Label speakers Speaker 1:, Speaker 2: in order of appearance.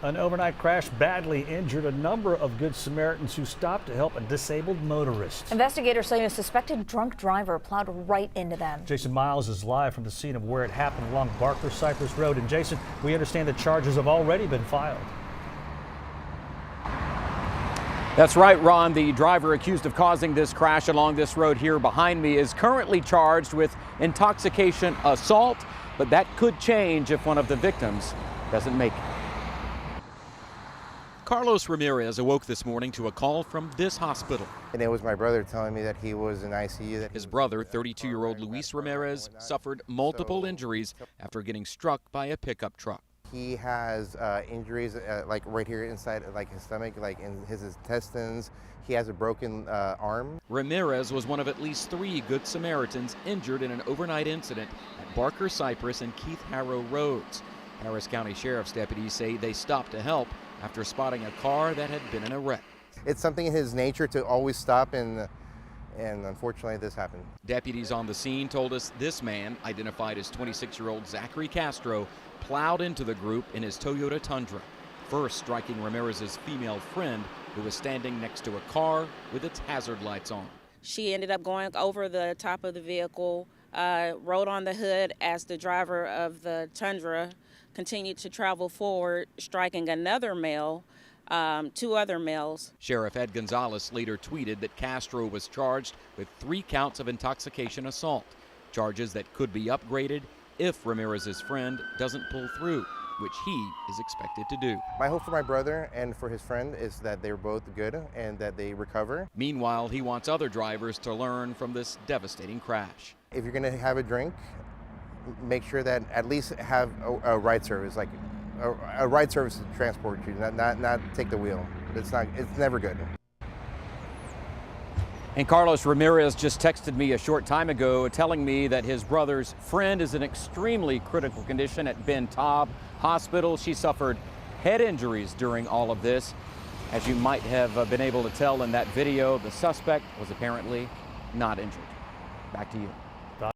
Speaker 1: An overnight crash badly injured a number of Good Samaritans who stopped to help a disabled motorist.
Speaker 2: Investigators say a suspected drunk driver plowed right into them.
Speaker 1: Jason Miles is live from the scene of where it happened along Barker Cypress Road. And Jason, we understand the charges have already been filed.
Speaker 3: That's right, Ron. The driver accused of causing this crash along this road here behind me is currently charged with intoxication assault, but that could change if one of the victims doesn't make it. Carlos Ramirez awoke this morning to a call from this hospital.
Speaker 4: And it was my brother telling me that he was in ICU.
Speaker 3: His brother, 32-year-old Luis Ramirez, suffered multiple injuries after getting struck by a pickup truck.
Speaker 4: He has injuries like right here inside like his stomach, like in his intestines. He has a broken arm.
Speaker 3: Ramirez was one of at least 3 Good Samaritans injured in an overnight incident at Barker Cypress and Keith Harrow roads. Harris County Sheriff's deputies say they stopped to help after spotting a car that had been in a wreck.
Speaker 4: It's something in his nature to always stop, and unfortunately this happened.
Speaker 3: Deputies on the scene told us this man, identified as 26-year-old Zachary Castro, plowed into the group in his Toyota Tundra, first striking Ramirez's female friend who was standing next to a car with its hazard lights on.
Speaker 5: She ended up going over the top of the vehicle, rode on the hood as the driver of the Tundra continued to travel forward, striking another male, 2 other males.
Speaker 3: Sheriff Ed Gonzalez later tweeted that Castro was charged with 3 counts of intoxication assault, charges that could be upgraded if Ramirez's friend doesn't pull through, which he is expected to do.
Speaker 4: My hope for my brother and for his friend is that they're both good and that they recover.
Speaker 3: Meanwhile, he wants other drivers to learn from this devastating crash.
Speaker 4: If you're going to have a drink, make sure that at least have a ride service, like a ride service to transport you, not take the wheel. It's never good.
Speaker 3: And Carlos Ramirez just texted me a short time ago telling me that his brother's friend is in extremely critical condition at Ben Taub Hospital. She suffered head injuries during all of this. As you might have been able to tell in that video, the suspect was apparently not injured. Back to you.